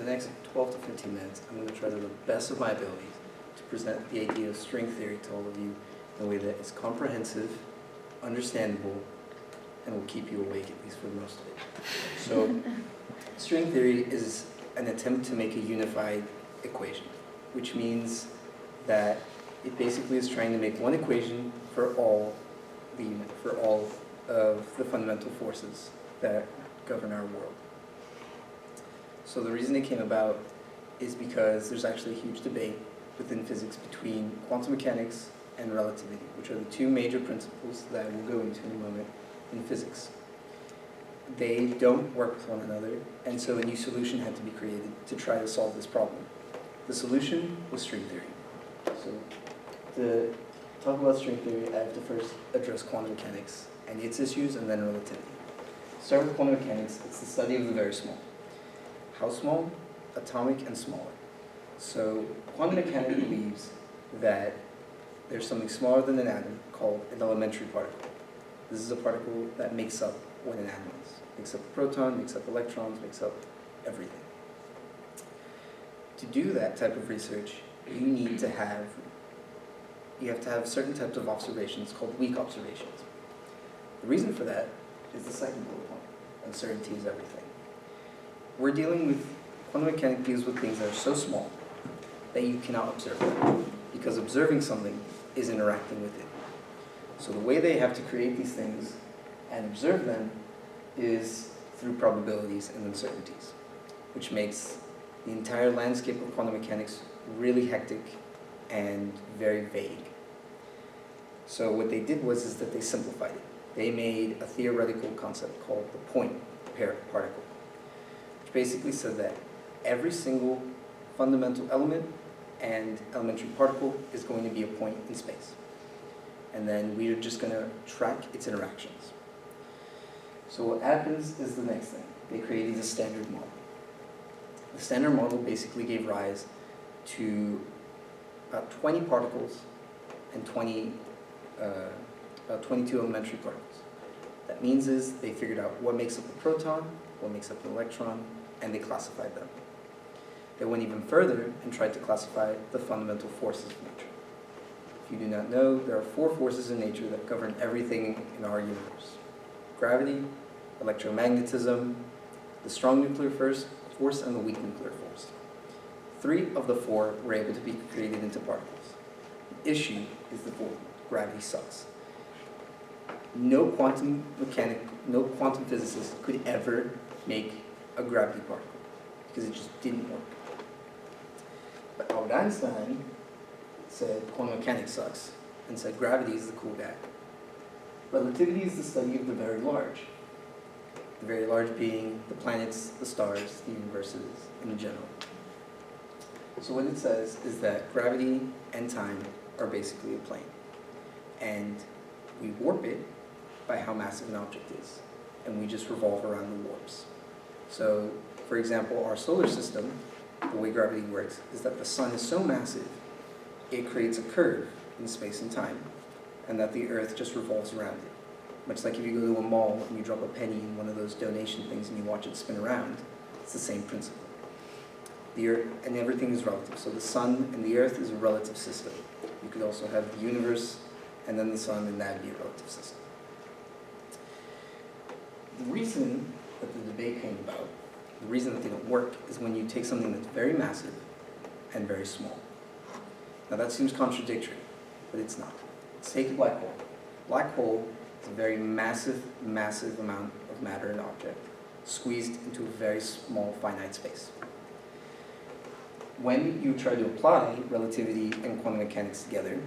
the next 12 to 15 minutes, I'm going to try to the best of my abilities to present the idea of string theory to all of you in a way that is comprehensive, understandable, and will keep you awake, at least for most of it. So, string theory is an attempt to make a unified equation, which means that it basically is trying to make one equation for all of the fundamental forces that govern our world. So the reason it came about is because there's actually a huge debate within physics between quantum mechanics and relativity, which are the two major principles that I will go into in a moment in physics. They don't work with one another, and so a new solution had to be created to try to solve this problem. The solution was string theory. So to talk about string theory, I have to first address quantum mechanics and its issues, and then relativity. Start with quantum mechanics. It's the study of the very small. How small? Atomic and smaller. So quantum mechanics believes that there's something smaller than an atom called an elementary particle. This is a particle that makes up what an atom is. Makes up a proton, makes up electrons, makes up everything. To do that type of research, you have to have certain types of observations called weak observations. The reason for that is the second bullet point. Uncertainty is everything. We're dealing with, quantum mechanics deals with things that are so small that you cannot observe them, because observing something is interacting with it. So the way they have to create these things and observe them is through probabilities and uncertainties, which makes the entire landscape of quantum mechanics really hectic and very vague. So what they did is that they simplified it. They made a theoretical concept called the point particle, which basically said that every single fundamental element and elementary particle is going to be a point in space. And then we are just going to track its interactions. So what happens is the next thing. They created a standard model. The standard model basically gave rise to about 20 particles and 22 elementary particles. That means is they figured out what makes up a proton, what makes up an electron, and they classified them. They went even further and tried to classify the fundamental forces of nature. If you do not know, there are 4 forces in nature that govern everything in our universe. Gravity, electromagnetism, the strong nuclear force, and the weak nuclear force. 3 of the 4 were able to be created into particles. The issue is the 4th. Gravity sucks. No quantum physicist could ever make a gravity particle because it just didn't work. But Albert Einstein said quantum mechanics sucks and said gravity is the cool guy. Relativity is the study of the very large. The very large being the planets, the stars, the universes in general. So what it says is that gravity and time are basically a plane. And we warp it by how massive an object is. And we just revolve around the warps. So, for example, our solar system, the way gravity works, is that the sun is so massive, it creates a curve in space and time, and that the Earth just revolves around it. Much like if you go to a mall and you drop a penny in one of those donation things and you watch it spin around, it's the same principle. The Earth, and everything is relative. So the sun and the Earth is a relative system. You could also have the universe and then the sun, and that would be a relative system. The reason that the debate came about, the reason that they don't work, is when you take something that's very massive and very small. Now that seems contradictory, but it's not. Let's take a black hole. Black hole is a very massive, massive amount of matter and object squeezed into a very small, finite space. When you try to apply relativity and quantum mechanics together,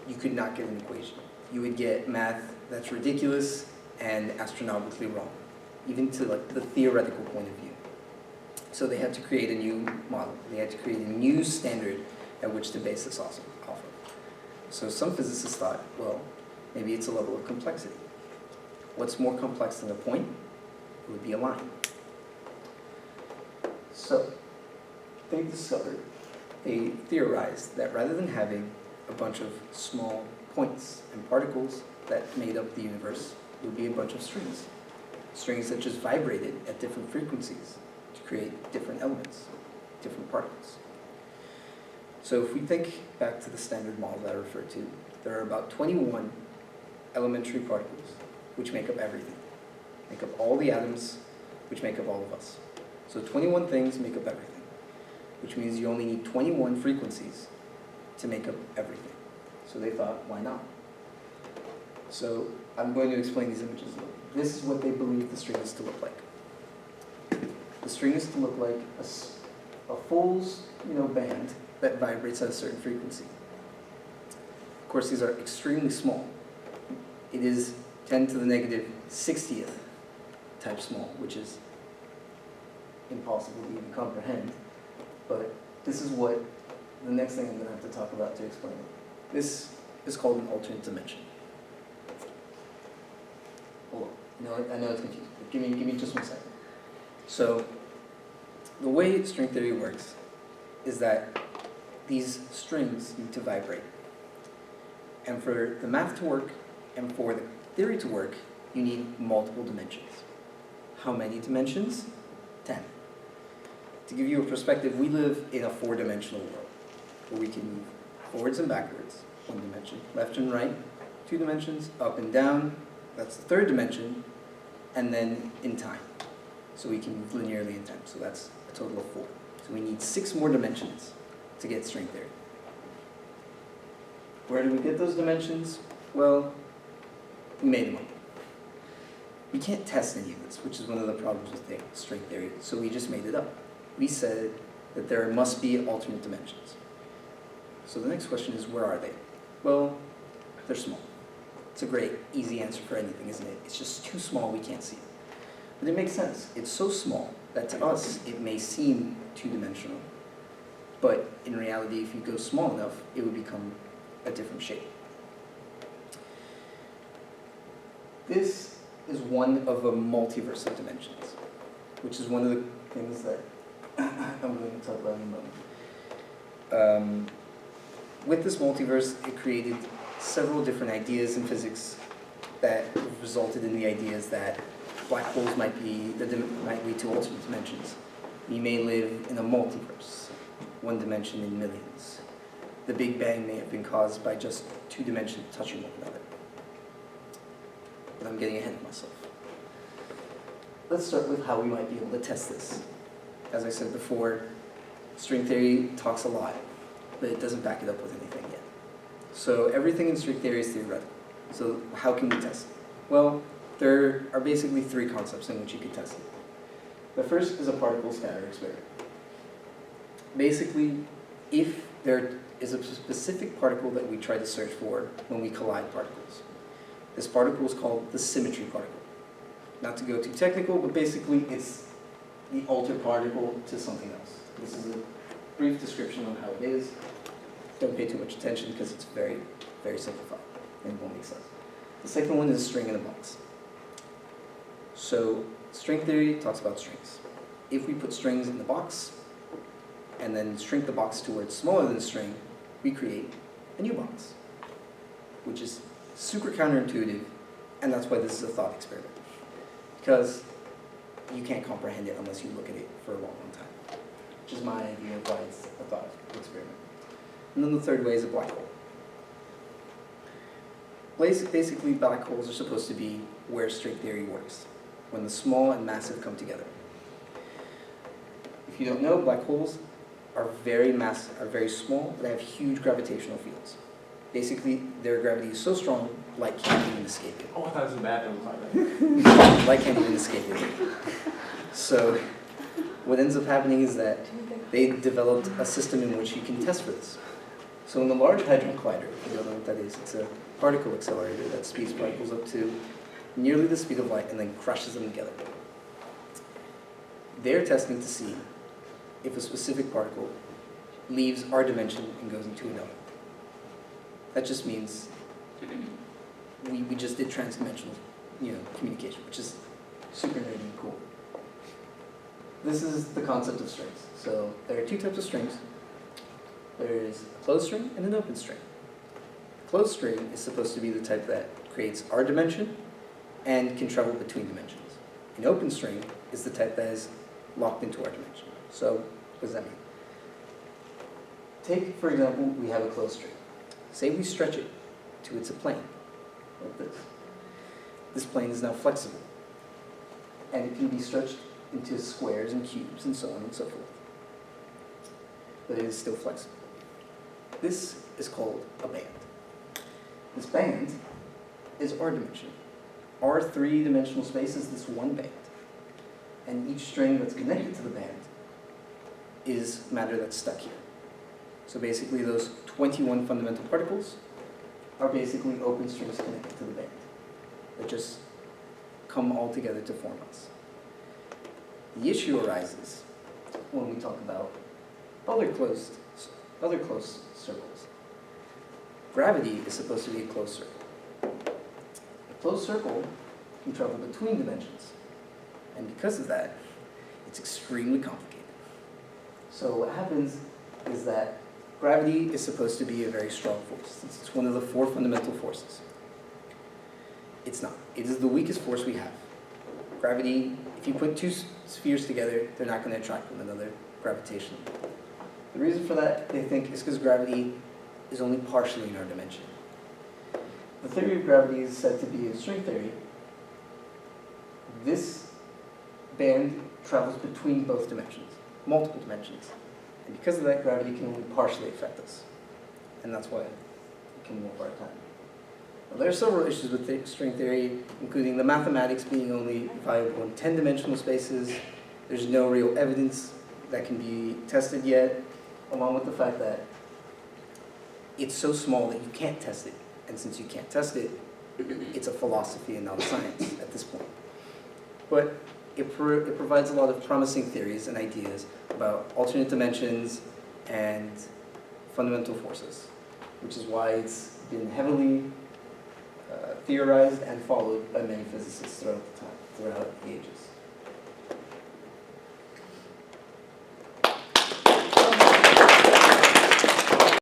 you could not get an equation. You would get math that's ridiculous and astronomically wrong, even to like the theoretical point of view. So they had to create a new model. They had to create a new standard at which to base this off of. So some physicists thought, well, maybe it's a level of complexity. What's more complex than a point? It would be a line. So they theorized that rather than having a bunch of small points and particles that made up the universe, it would be a bunch of strings. Strings that just vibrated at different frequencies to create different elements. different particles. So if we think back to the standard model that I referred to, there are about 21 elementary particles which make up everything, make up all the atoms, which make up all of us. So 21 things make up everything, which means you only need 21 frequencies to make up everything. So they thought, why not? So I'm going to explain these images a little. This is what they believe the string is to look like. The string is to look like a full band that vibrates at a certain frequency. Of course, these are extremely small. It is 10 to the negative 60th type small, which is impossible to even comprehend. But this is what the next thing I'm going to have to talk about to explain it. This is called an alternate dimension. Hold on. I know it's confusing, but give me just 1 second. So the way string theory works is that these strings need to vibrate. And for the math to work and for the theory to work, you need multiple dimensions. How many dimensions? 10. To give you a perspective, we live in a 4-dimensional world where we can move forwards and backwards, 1 dimension, left and right, 2 dimensions, up and down, that's the 3rd dimension, and then in time. So we can move linearly in time, so that's a total of 4. So we need 6 more dimensions to get string theory. Where do we get those dimensions? Well, we made them up. We can't test any of this, which is one of the problems with string theory, so we just made it up. We said that there must be alternate dimensions. So the next question is, where are they? Well, they're small. It's a great, easy answer for anything, isn't it? It's just too small, we can't see it. But it makes sense. It's so small that to us, it may seem 2-dimensional. But in reality, if you go small enough, it would become a different shape. This is one of a multiverse of dimensions, which is one of the things that I'm going to talk about in a moment. With this multiverse, it created several different ideas in physics that resulted in the ideas that black holes might lead to alternate dimensions. We may live in a multiverse, 1 dimension in millions. The Big Bang may have been caused by just 2 dimensions touching one another. But I'm getting ahead of myself. Let's start with how we might be able to test this. As I said before, string theory talks a lot, but it doesn't back it up with anything yet. So everything in string theory is theoretical. So how can we test it? Well, there are basically 3 concepts in which you can test it. The first is a particle scatter experiment. Basically, if there is a specific particle that we try to search for when we collide particles, this particle is called the symmetry particle. Not to go too technical, but basically it's the alter particle to something else. This is a brief description on how it is. Don't pay too much attention because it's very, very simplified and it won't make sense. The second one is a string in a box. So string theory talks about strings. If we put strings in the box and then shrink the box to where it's smaller than the string, we create a new box, which is super counterintuitive, and that's why this is a thought experiment. Because you can't comprehend it unless you look at it for a long, long time, which is my idea of why it's a thought experiment. And then the third way is a black hole. Basically, black holes are supposed to be where string theory works, when the small and massive come together. If you don't know, black holes are very small, but they have huge gravitational fields. Basically, their gravity is so strong, light can't even escape it. Oh, I thought it was a bad thing. Light can't even escape it. So what ends up happening is that they developed a system in which you can test for this. So in the Large Hadron Collider, if you don't know what that is, it's a particle accelerator that speeds particles up to nearly the speed of light and then crushes them together. They're testing to see if a specific particle leaves our dimension and goes into another. That just means we just did transdimensional, communication, which is super nerdy and cool. This is the concept of strings. So there are 2 types of strings. There is a closed string and an open string. A closed string is supposed to be the type that creates our dimension and can travel between dimensions. An open string is the type that is locked into our dimension. So what does that mean? take, for example, we have a closed string. Say we stretch it to its a plane, like this. This plane is now flexible, and it can be stretched into squares and cubes and so on and so forth. But it is still flexible. This is called a band. This band is our dimension. Our three-dimensional space is this one band. And each string that's connected to the band is matter that's stuck here. So basically those 21 fundamental particles are basically open strings connected to the band that just come all together to form us. The issue arises when we talk about other closed circles. Gravity is supposed to be a closed circle. A closed circle can travel between dimensions. And because of that, it's extremely complicated. So what happens is that gravity is supposed to be a very strong force. It's one of the 4 fundamental forces. It's not. It is the weakest force we have. Gravity, if you put 2 spheres together, they're not going to attract one another gravitationally. The reason for that, they think, is because gravity is only partially in our dimension. The theory of gravity is said to be a string theory. This band travels between both dimensions, multiple dimensions. And because of that, gravity can only partially affect us. And that's why it can move our time. Now, there are several issues with string theory, including the mathematics being only viable in 10-dimensional spaces. There's no real evidence that can be tested yet, along with the fact that it's so small that you can't test it. And since you can't test it, it's a philosophy and not a science at this point. But it provides a lot of promising theories and ideas about alternate dimensions and fundamental forces, which is why it's been heavily theorized and followed by many physicists throughout the ages.